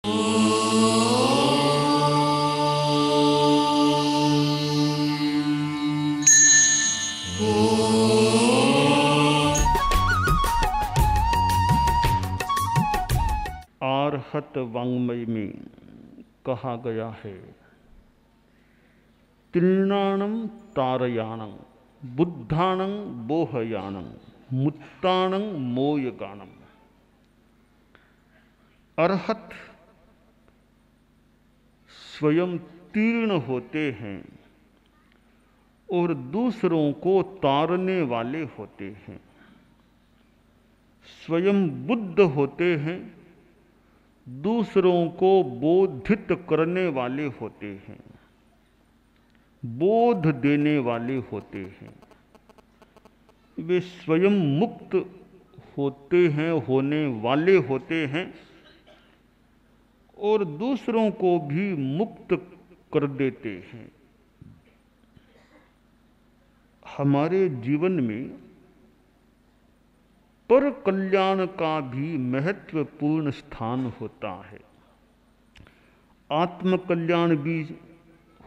आर्हत वाङ्मय में कहा गया है, तीर्णाणं तारयाणं बुद्धाणं बोहयाणं मुत्ताणं मोयगाणं। अरहत स्वयं तीर्ण होते हैं और दूसरों को तारने वाले होते हैं। स्वयं बुद्ध होते हैं, दूसरों को बोधित करने वाले होते हैं, बोध देने वाले होते हैं। वे स्वयं मुक्त होते हैं, होने वाले होते हैं और दूसरों को भी मुक्त कर देते हैं। हमारे जीवन में पर कल्याण का भी महत्वपूर्ण स्थान होता है। आत्म कल्याण भी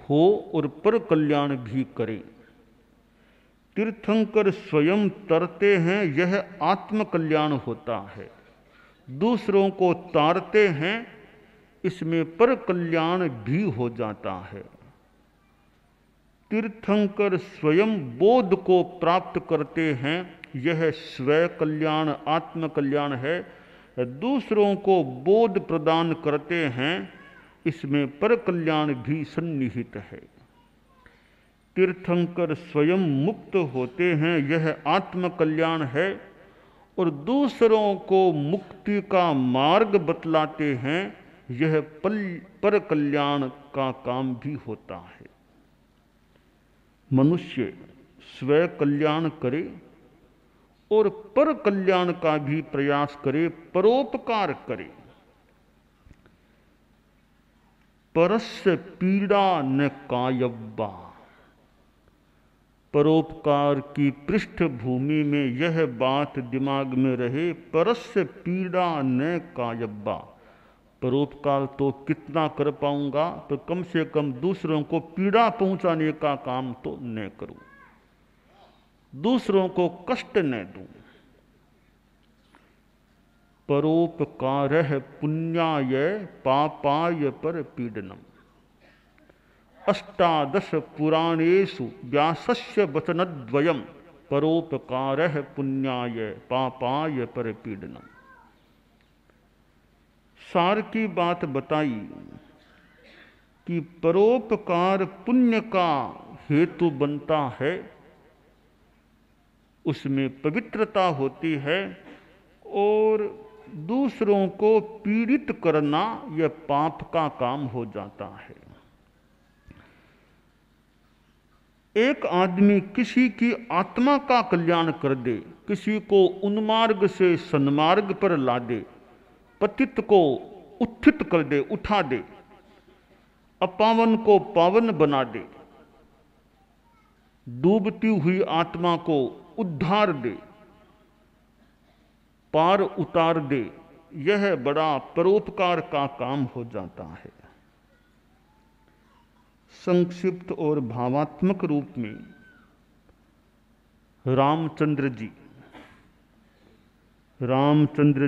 हो और पर कल्याण भी करें। तीर्थंकर स्वयं तरते हैं, यह आत्म कल्याण होता है। दूसरों को तारते हैं, इसमें पर कल्याण भी हो जाता है। तीर्थंकर स्वयं बोध को प्राप्त करते हैं, यह स्वयं कल्याण आत्म कल्याण है। दूसरों को बोध प्रदान करते हैं, इसमें पर कल्याण भी सन्निहित है। तीर्थंकर स्वयं मुक्त होते हैं, यह आत्म कल्याण है और दूसरों को मुक्ति का मार्ग बतलाते हैं, यह पर कल्याण का काम भी होता है। मनुष्य स्वयं कल्याण करे और पर कल्याण का भी प्रयास करे, परोपकार करे। परस्य पीड़ा न कायब्बा। परोपकार की पृष्ठभूमि में यह बात दिमाग में रहे, परस्य पीड़ा न कायब्बा। परोपकार तो कितना कर पाऊंगा, तो कम से कम दूसरों को पीड़ा पहुंचाने का काम तो न करूं, दूसरों को कष्ट न दूं। परोपकारः पुण्याय पापाय पर पीडनम। अष्टादश पुराणेषु व्यासस्य वचनद्वयम् परोपकारः पुण्याय पापाय पर पीडनम। सार की बात बताई कि परोपकार पुण्य का हेतु बनता है, उसमें पवित्रता होती है और दूसरों को पीड़ित करना यह पाप का काम हो जाता है। एक आदमी किसी की आत्मा का कल्याण कर दे, किसी को उन्मार्ग से सन्मार्ग पर ला दे, पतित को उत्थित कर दे, उठा दे, अपावन को पावन बना दे, डूबती हुई आत्मा को उद्धार दे, पार उतार दे, यह बड़ा परोपकार का काम हो जाता है। संक्षिप्त और भावात्मक रूप में रामचंद्र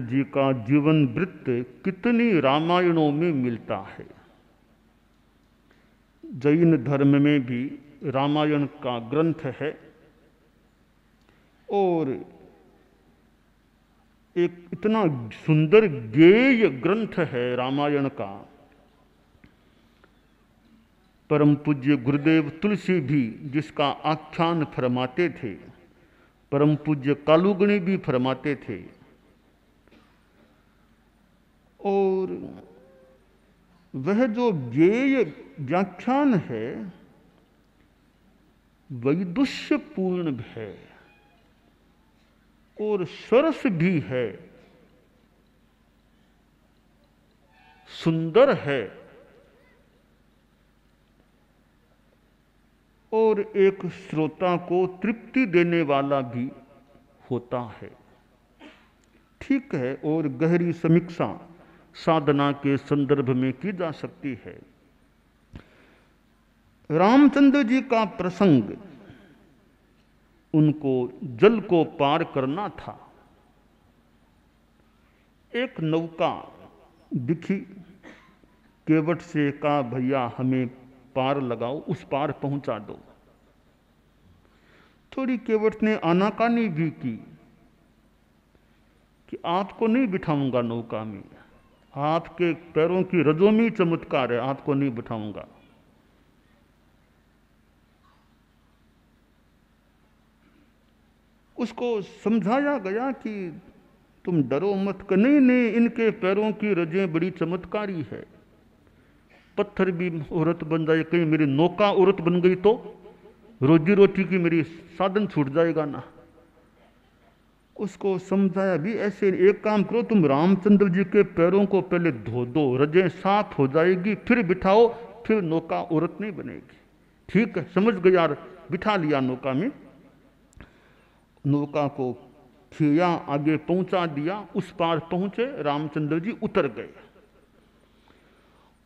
जी का जीवन वृत्त कितनी रामायणों में मिलता है। जैन धर्म में भी रामायण का ग्रंथ है और एक इतना सुंदर गेय ग्रंथ है रामायण का। परम पूज्य गुरुदेव तुलसी भी जिसका आख्यान फरमाते थे, परम पूज्य कालूगणी भी फरमाते थे। और वह जो गेय व्याख्यान है वैदुष्यपूर्ण है और सरस भी है, सुंदर है और एक श्रोता को तृप्ति देने वाला भी होता है। ठीक है, और गहरी समीक्षा साधना के संदर्भ में की जा सकती है। रामचंद्र जी का प्रसंग, उनको जल को पार करना था। एक नौका दिखी, केवट से कहा भैया हमें पार लगाओ, उस पार पहुंचा दो। थोड़ी केवट ने आनाकानी भी की कि आपको नहीं बिठाऊंगा नौका में, आपके पैरों की रजों में चमत्कार है, आपको नहीं बिठाऊंगा। उसको समझाया गया कि तुम डरो मत, कर नहीं नहीं, इनके पैरों की रजें बड़ी चमत्कारी है, पत्थर भी औरत बन जाए, कहीं मेरी नौका औरत बन गई तो रोजी रोटी की मेरी साधन छूट जाएगा ना। उसको समझाया भी ऐसे, एक काम करो, तुम रामचंद्र जी के पैरों को पहले धो दो, रजें साफ हो जाएगी, फिर बिठाओ, फिर नौका औरत नहीं बनेगी। ठीक है, समझ गए यार, बिठा लिया नौका में, नौका को खिया, आगे पहुंचा दिया, उस पार पहुंचे, रामचंद्र जी उतर गए।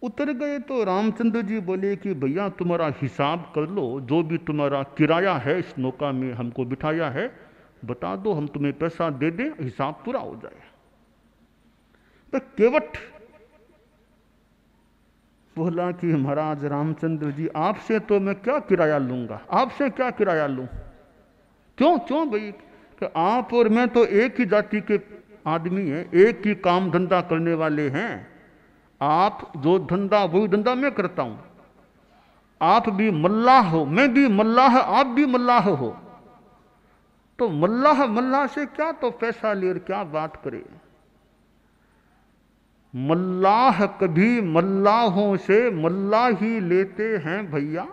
उतर गए तो रामचंद्र जी बोले कि भैया तुम्हारा हिसाब कर लो, जो भी तुम्हारा किराया है इस नौका में हमको बिठाया है बता दो, हम तुम्हें पैसा दे दें, हिसाब पूरा हो जाए। तो केवट बोला कि महाराज रामचंद्र जी आपसे तो मैं क्या किराया लूंगा, आपसे क्या किराया लूं, क्यों क्यों भाई, कि आप और मैं तो एक ही जाति के आदमी हैं, एक ही काम धंधा करने वाले हैं। आप जो धंधा वही धंधा मैं करता हूं, आप भी मल्लाह हो, मैं भी मल्लाह, आप भी मल्लाह हो, तो मल्लाह मल्लाह से क्या तो पैसा ले और क्या बात करे। मल्लाह कभी मल्लाहों से मल्लाह ही लेते हैं भैया,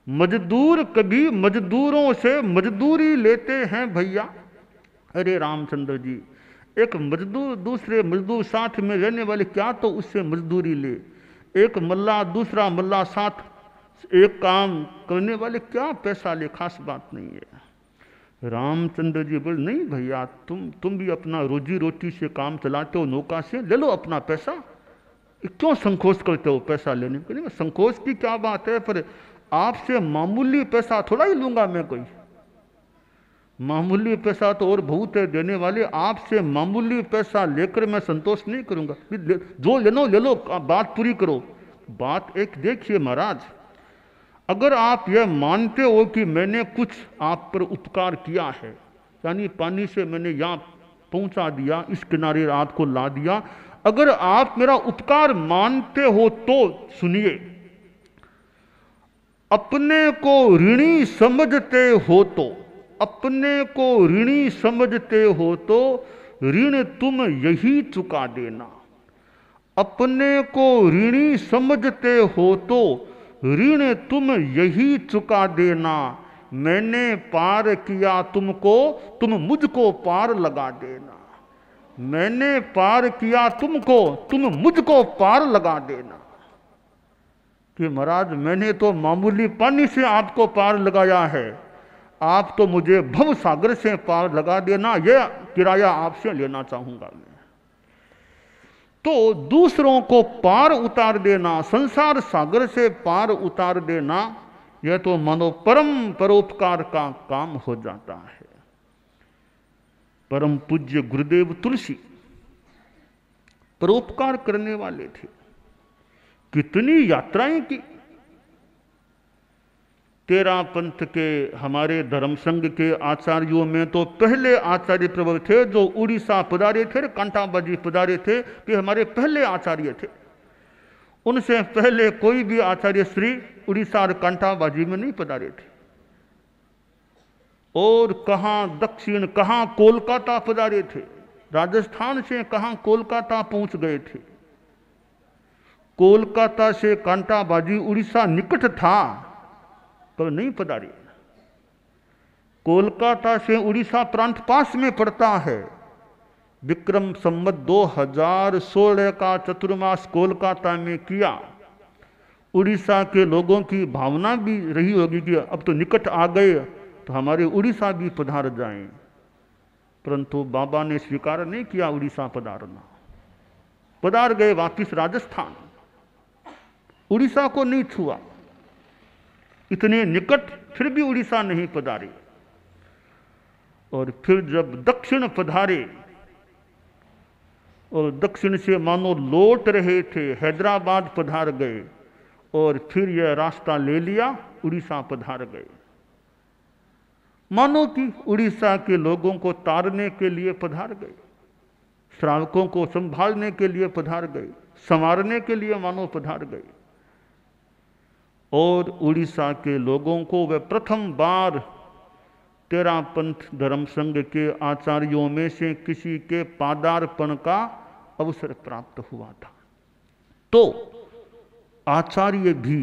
मजदूर कभी मजदूरों से मजदूरी लेते हैं भैया। अरे रामचंद्र जी, एक मजदूर दूसरे मजदूर साथ में रहने वाले क्या तो उससे मजदूरी ले, एक मल्लाह दूसरा मल्लाह साथ एक काम करने वाले क्या पैसा ले, खास बात नहीं है। रामचंद्र जी बोले नहीं भैया, तुम भी अपना रोजी रोटी से काम चलाते हो, नौका से ले लो अपना पैसा, क्यों संकोच करते हो पैसा लेने के लिए। संकोच की क्या बात है, पर आपसे मामूली पैसा थोड़ा ही लूंगा मैं, कोई मामूली पैसा तो और बहुत है देने वाले, आपसे मामूली पैसा लेकर मैं संतोष नहीं करूंगा, जो ले लो, बात पूरी करो। बात एक देखिए महाराज, अगर आप यह मानते हो कि मैंने कुछ आप पर उपकार किया है, यानी पानी से मैंने यहाँ पहुंचा दिया, इस किनारे आपको ला दिया, अगर आप मेरा उपकार मानते हो तो सुनिए, अपने को ऋणी समझते हो तो, अपने को ऋणी समझते हो तो ऋण तुम यही चुका देना। अपने को ऋणी समझते हो तो ऋण तुम यही चुका देना। मैंने पार किया तुमको, तुम मुझको पार लगा देना। मैंने पार किया तुमको, तुम मुझको पार लगा देना। कि महाराज मैंने तो मामूली पानी से आपको पार लगाया है, आप तो मुझे भव सागर से पार लगा देना, यह किराया आपसे लेना चाहूंगा मैं। तो दूसरों को पार उतार देना, संसार सागर से पार उतार देना, यह तो मानो परम परोपकार का काम हो जाता है। परम पूज्य गुरुदेव तुलसी परोपकार करने वाले थे, कितनी यात्राएं की। तेरा पंथ के हमारे धर्म संघ के आचार्यों में तो पहले आचार्य प्रवर थे जो उड़ीसा पधारे थे, कांटाबाजी पधारे थे, कि हमारे पहले आचार्य थे। उनसे पहले कोई भी आचार्य श्री उड़ीसा और कांटाबाजी में नहीं पधारे थे। और कहाँ दक्षिण, कहाँ कोलकाता पधारे थे, राजस्थान से कहाँ कोलकाता पहुंच गए थे। कोलकाता से कांटाबाजी उड़ीसा निकट था तो नहीं पधारे। कोलकाता से उड़ीसा प्रांत पास में पड़ता है। विक्रम संवत 2016 का चतुर्मास कोलकाता में किया। उड़ीसा के लोगों की भावना भी रही होगी कि अब तो निकट आ गए तो हमारे उड़ीसा भी पधार जाएं, परंतु बाबा ने स्वीकार नहीं किया उड़ीसा पधारना। पधार गए वापिस राजस्थान, उड़ीसा को नहीं छुआ, इतने निकट फिर भी उड़ीसा नहीं पधारे। और फिर जब दक्षिण पधारे और दक्षिण से मानो लौट रहे थे, हैदराबाद पधार गए और फिर यह रास्ता ले लिया, उड़ीसा पधार गए। मानो कि उड़ीसा के लोगों को तारने के लिए पधार गए, श्रावकों को संभालने के लिए पधार गए, संवारने के लिए मानो पधार गए। और उड़ीसा के लोगों को वे प्रथम बार तेरा पंथ धर्म संघ के आचार्यों में से किसी के पादार्पण का अवसर प्राप्त हुआ था। तो आचार्य भी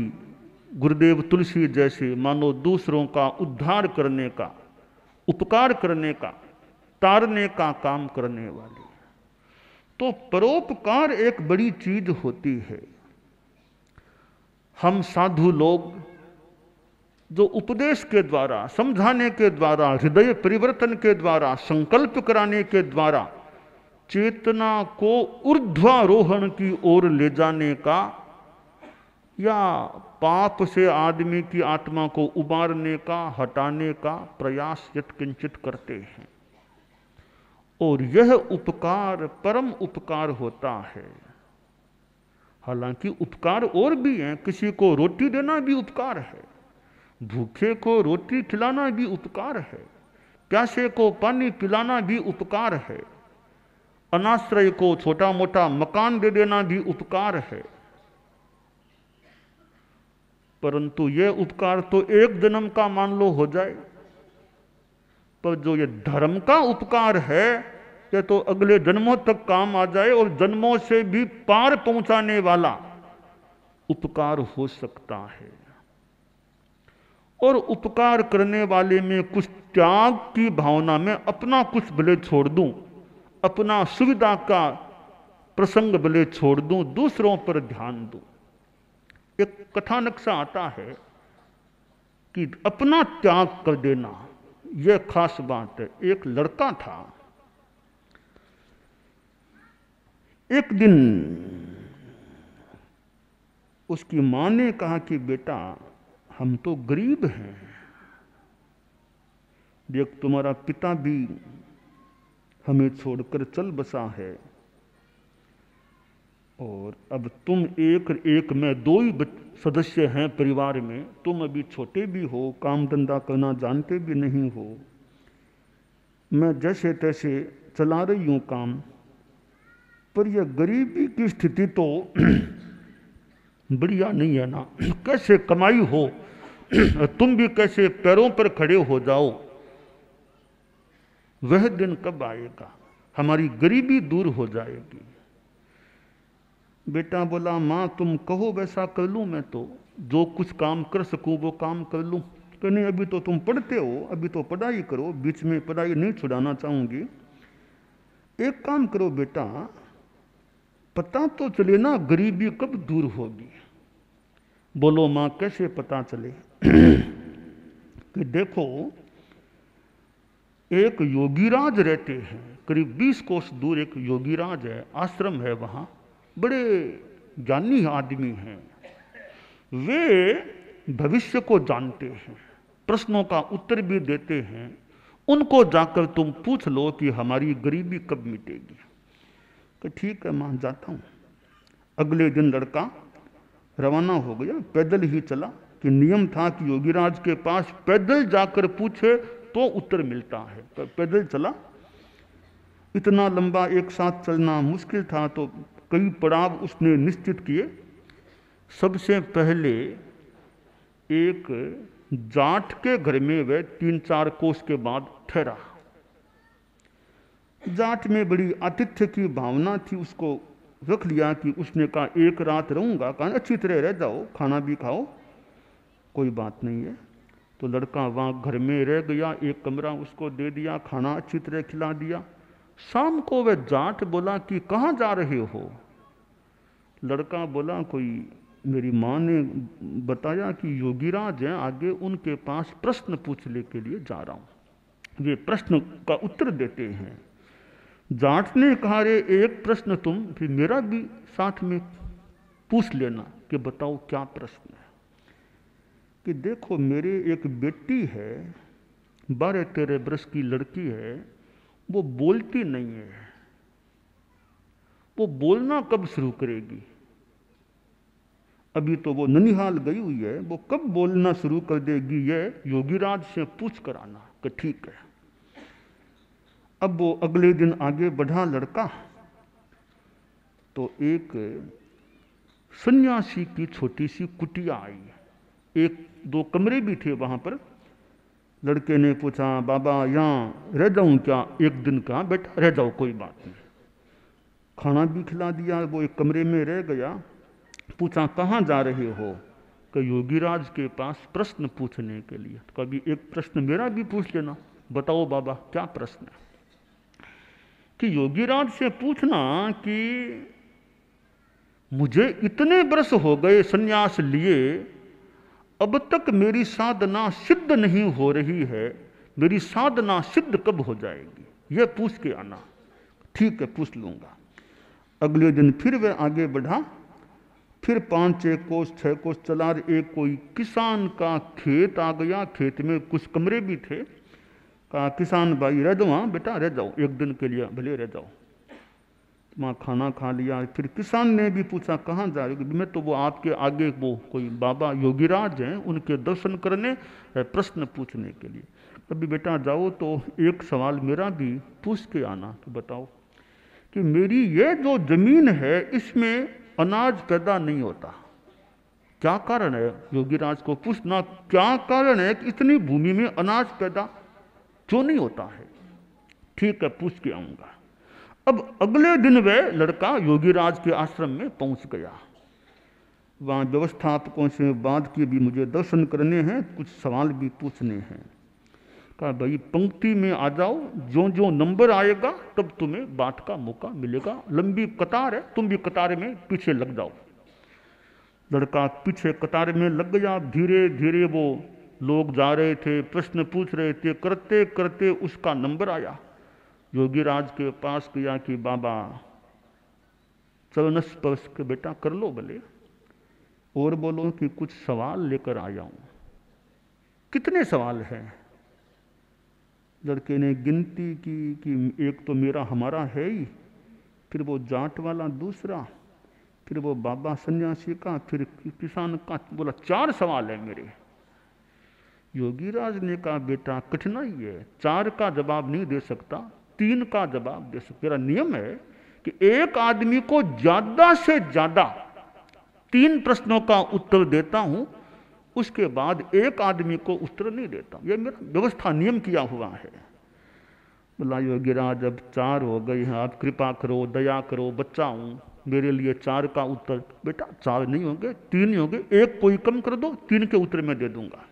गुरुदेव तुलसी जैसे मानो दूसरों का उद्धार करने का, उपकार करने का, तारने का काम करने वाले। तो परोपकार एक बड़ी चीज होती है। हम साधु लोग जो उपदेश के द्वारा, समझाने के द्वारा, हृदय परिवर्तन के द्वारा, संकल्प कराने के द्वारा चेतना को ऊर्ध्वारोहण की ओर ले जाने का या पाप से आदमी की आत्मा को उबारने का, हटाने का प्रयास यत्किंचित करते हैं। और यह उपकार परम उपकार होता है। हालांकि उपकार और भी हैं, किसी को रोटी देना भी उपकार है, भूखे को रोटी खिलाना भी उपकार है, प्यासे को पानी पिलाना भी उपकार है, अनाश्रय को छोटा मोटा मकान दे देना भी उपकार है। परंतु यह उपकार तो एक जन्म का मान लो हो जाए, पर जो ये धर्म का उपकार है यह तो अगले जन्मों तक काम आ जाए और जन्मों से भी पार पहुंचाने वाला उपकार हो सकता है। और उपकार करने वाले में कुछ त्याग की भावना में अपना कुछ भले छोड़ दूं, अपना सुविधा का प्रसंग भले छोड़ दूं, दूसरों पर ध्यान दूं। एक कथानक सा आता है कि अपना त्याग कर देना यह खास बात है। एक लड़का था, एक दिन उसकी मां ने कहा कि बेटा हम तो गरीब हैं, देख तुम्हारा पिता भी हमें छोड़कर चल बसा है और अब तुम एक में दो ही सदस्य हैं परिवार में, तुम अभी छोटे भी हो, काम धंधा करना जानते भी नहीं हो, मैं जैसे तैसे चला रही हूं काम, पर यह गरीबी की स्थिति तो बढ़िया नहीं है ना, कैसे कमाई हो, तुम भी कैसे पैरों पर खड़े हो जाओ, वह दिन कब आएगा, हमारी गरीबी दूर हो जाएगी। बेटा बोला माँ तुम कहो वैसा कर लूँ, मैं तो जो कुछ काम कर सकूँ वो काम कर लूँ। तो नहीं अभी तो तुम पढ़ते हो, अभी तो पढ़ाई करो, बीच में पढ़ाई नहीं छुड़ाना चाहूँगी। एक काम करो बेटा, पता तो चले ना गरीबी कब दूर होगी। बोलो माँ कैसे पता चले? कि देखो एक योगीराज रहते हैं, करीब 20 कोस दूर एक योगीराज है, आश्रम है, वहां बड़े ज्ञानी आदमी हैं। वे भविष्य को जानते हैं, प्रश्नों का उत्तर भी देते हैं। उनको जाकर तुम पूछ लो कि हमारी गरीबी कब मिटेगी। कि ठीक है मां जाता हूं। अगले दिन लड़का रवाना हो गया, पैदल ही चला कि नियम था कि योगीराज के पास पैदल जाकर पूछे तो उत्तर मिलता है। तो पैदल चला, इतना लंबा एक साथ चलना मुश्किल था, तो कई पड़ाव उसने निश्चित किए। सबसे पहले एक जाट के घर में वह 3-4 कोस के बाद ठहरा। जाट में बड़ी आतिथ्य की भावना थी, उसको रख लिया कि उसने कहा एक रात रहूंगा। कहा अच्छी तरह रह जाओ, खाना भी खाओ, कोई बात नहीं है। तो लड़का वहाँ घर में रह गया, एक कमरा उसको दे दिया, खाना अच्छी तरह खिला दिया। शाम को वह जाट बोला कि कहाँ जा रहे हो? लड़का बोला कोई मेरी माँ ने बताया कि योगीराज हैं आगे, उनके पास प्रश्न पूछने के लिए जा रहा हूँ। वे प्रश्न का उत्तर देते हैं। जाट ने कहा, रे एक प्रश्न तुम फिर मेरा भी साथ में पूछ लेना कि बताओ क्या प्रश्न है। कि देखो मेरे एक बेटी है, 12-13 वर्ष की लड़की है, वो बोलती नहीं है, वो बोलना कब शुरू करेगी? अभी तो वो ननिहाल गई हुई है, वो कब बोलना शुरू कर देगी ये योगीराज से पूछ कर आना कि ठीक है। अब वो अगले दिन आगे बढ़ा लड़का, तो एक सन्यासी की छोटी सी कुटिया आई, 1-2 कमरे भी थे वहां पर। लड़के ने पूछा, बाबा यहाँ रह जाऊं क्या? एक दिन का? बेटा रह जाओ, कोई बात नहीं। खाना भी खिला दिया, वो एक कमरे में रह गया। पूछा, कहाँ जा रहे हो? कि योगीराज के पास प्रश्न पूछने के लिए। कभी एक प्रश्न मेरा भी पूछ लेना। बताओ बाबा क्या प्रश्न है? कि योगीराज से पूछना कि मुझे इतने वर्ष हो गए सन्यास लिए, अब तक मेरी साधना सिद्ध नहीं हो रही है, मेरी साधना सिद्ध कब हो जाएगी? यह पूछ के आना। ठीक है, पूछ लूंगा। अगले दिन फिर वह आगे बढ़ा, फिर 5-6 कोस 6 कोस चला, एक कोई किसान का खेत आ गया। खेत में कुछ कमरे भी थे। कहा, किसान भाई रह जाओ, हाँ बेटा रह जाओ, एक दिन के लिए भले रह जाओ। वहाँ खाना खा लिया। फिर किसान ने भी पूछा, कहाँ जा रहे हो? मैं तो वो आपके आगे वो कोई बाबा योगीराज हैं, उनके दर्शन करने, प्रश्न पूछने के लिए। कभी बेटा जाओ तो एक सवाल मेरा भी पूछ के आना। तो बताओ कि मेरी ये जो जमीन है इसमें अनाज पैदा नहीं होता, क्या कारण है? योगीराज को पूछना क्या कारण है कि इतनी भूमि में अनाज पैदा क्यों नहीं होता है? ठीक है, पूछ के आऊंगा। अब अगले दिन वह लड़का योगीराज के आश्रम में पहुंच गया। वहां व्यवस्थापकों से बात की, भी मुझे दर्शन करने हैं, कुछ सवाल भी पूछने हैं। कहा, भाई पंक्ति में आ जाओ, जो जो नंबर आएगा तब तुम्हें बात का मौका मिलेगा। लंबी कतार है, तुम भी कतार में पीछे लग जाओ। लड़का पीछे कतार में लग गया। धीरे धीरे वो लोग जा रहे थे, प्रश्न पूछ रहे थे, करते करते उसका नंबर आया। योगीराज के पास गया कि बाबा चरण स्पर्श के, बेटा कर लो भले, और बोलो कि कुछ सवाल लेकर आया हूं। कितने सवाल हैं? लड़के ने गिनती की कि एक तो मेरा हमारा है ही, फिर वो जाट वाला दूसरा, फिर वो बाबा सन्यासी का, फिर किसान का। बोला 4 सवाल है मेरे। योगीराज ने कहा, बेटा कठिनाई है, 4 का जवाब नहीं दे सकता, 3 का जवाब दे सकता। मेरा नियम है कि एक आदमी को ज्यादा से ज्यादा 3 प्रश्नों का उत्तर देता हूं, उसके बाद एक आदमी को उत्तर नहीं देता। यह मेरा व्यवस्था नियम किया हुआ है। बोला, योगीराज अब 4 हो गई हैं, आप कृपा करो, दया करो, बच्चा हूं, मेरे लिए 4 का उत्तर। बेटा 4 नहीं होंगे, 3 ही होंगे, एक कोई कम कर दो, 3 के उत्तर मैं दे दूंगा।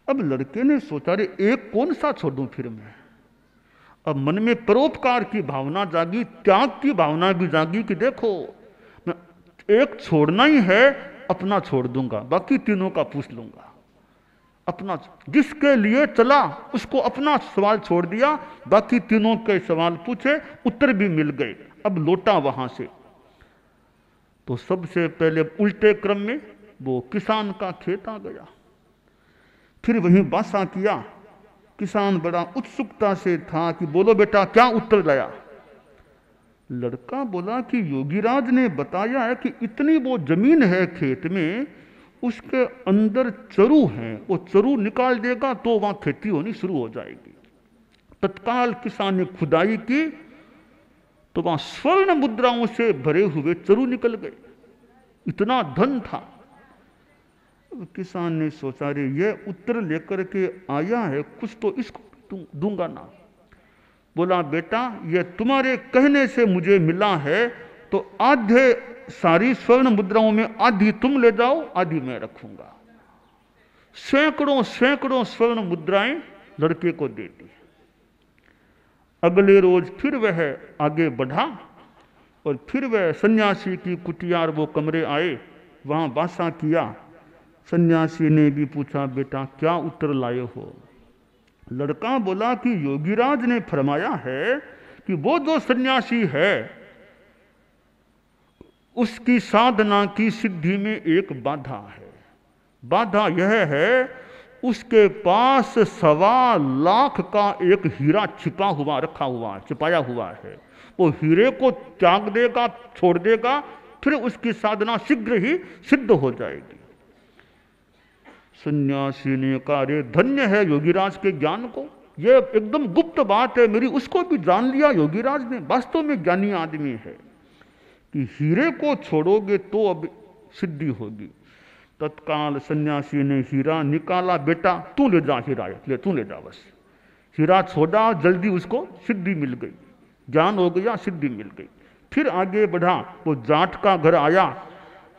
अब लड़के ने सोचा, रे एक कौन सा छोड़ दूं फिर मैं? अब मन में परोपकार की भावना जागी, त्याग की भावना भी जागी कि देखो मैं एक छोड़ना ही है, अपना छोड़ दूंगा, बाकी तीनों का पूछ लूंगा। अपना जिसके लिए चला उसको अपना सवाल छोड़ दिया, बाकी तीनों के सवाल पूछे, उत्तर भी मिल गए। अब लौटा वहां से तो सबसे पहले उल्टे क्रम में वो किसान का खेत आ गया। फिर वहीं बासा किया। किसान बड़ा उत्सुकता से था कि बोलो बेटा क्या उत्तर लाया? लड़का बोला कि योगीराज ने बताया है कि इतनी वो जमीन है खेत में, उसके अंदर चरू हैं, वो चरू निकाल देगा तो वहां खेती होनी शुरू हो जाएगी। तत्काल किसान ने खुदाई की तो वहां स्वर्ण मुद्राओं से भरे हुए चरू निकल गए। इतना धन था। किसान ने सोचा, रे ये उत्तर लेकर के आया है, कुछ तो इसको दूंगा ना। बोला, बेटा ये तुम्हारे कहने से मुझे मिला है, तो आधे सारी स्वर्ण मुद्राओं में आधी तुम ले जाओ, आधी मैं रखूंगा। सैकड़ों सैकड़ों स्वर्ण मुद्राएं लड़के को दे दी। अगले रोज फिर वह आगे बढ़ा और फिर वह सन्यासी की कुटिया, वो कमरे आए, वहां वासा किया। सन्यासी ने भी पूछा, बेटा क्या उत्तर लाए हो? लड़का बोला कि योगीराज ने फरमाया है कि वो जो सन्यासी है उसकी साधना की सिद्धि में एक बाधा है। बाधा यह है, उसके पास 1.25 लाख का एक हीरा छिपा हुआ रखा हुआ है, छिपाया हुआ है। वो हीरे को त्याग देगा, छोड़ देगा, फिर उसकी साधना शीघ्र ही सिद्ध हो जाएगी। सन्यासी ने कहा, अरे धन्य है योगीराज के ज्ञान को, ये एकदम गुप्त बात है मेरी, उसको भी जान लिया योगीराज ने। वास्तव में ज्ञानी आदमी है कि हीरे को छोड़ोगे तो अब सिद्धि होगी। तत्काल सन्यासी ने हीरा निकाला, बेटा तू ले जा हीरा, ले तू ले जा, बस हीरा छोड़ा, जल्दी उसको सिद्धि मिल गई, ज्ञान हो गया, सिद्धि मिल गई। फिर आगे बढ़ा, वो जाट का घर आया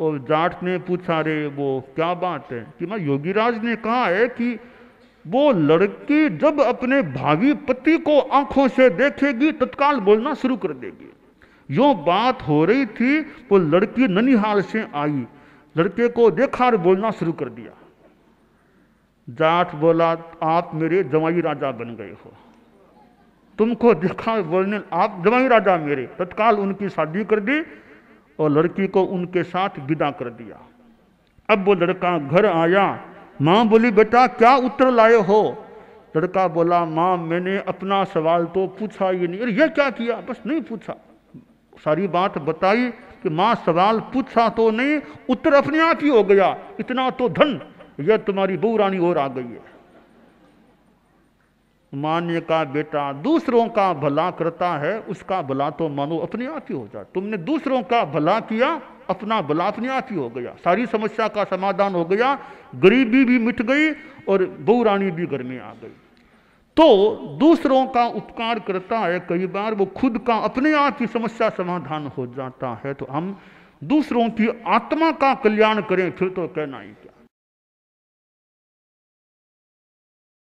और जाट ने पूछा, रे वो क्या बात है? कि मैं योगीराज ने कहा है कि वो लड़की जब अपने भावी पति को आंखों से देखेगी तत्काल बोलना शुरू कर देगी। यो बात हो रही थी, वो लड़की ननिहाल से आई, लड़के को देखा और बोलना शुरू कर दिया। जाट बोला, आप मेरे जमाई राजा बन गए हो, तुमको देखा बोलने, आप जमाई राजा मेरे। तत्काल उनकी शादी कर दी और लड़की को उनके साथ विदा कर दिया। अब वो लड़का घर आया, माँ बोली, बेटा क्या उत्तर लाए हो? लड़का बोला, माँ मैंने अपना सवाल तो पूछा ही नहीं। अरे ये क्या किया? बस नहीं पूछा, सारी बात बताई कि माँ सवाल पूछा तो नहीं, उत्तर अपने आप ही हो गया। इतना तो धन, यह तुम्हारी बहू रानी और आ गई है। माँ ने कहा, बेटा दूसरों का भला करता है उसका भला तो मानो अपने आप ही हो जाए। तुमने दूसरों का भला किया, अपना भला अपने आप ही हो गया, सारी समस्या का समाधान हो गया, गरीबी भी मिट गई और बहू रानी भी घर में आ गई। तो दूसरों का उपकार करता है, कई बार वो खुद का अपने आप ही समस्या समाधान हो जाता है। तो हम दूसरों की आत्मा का कल्याण करें, फिर तो कहना ही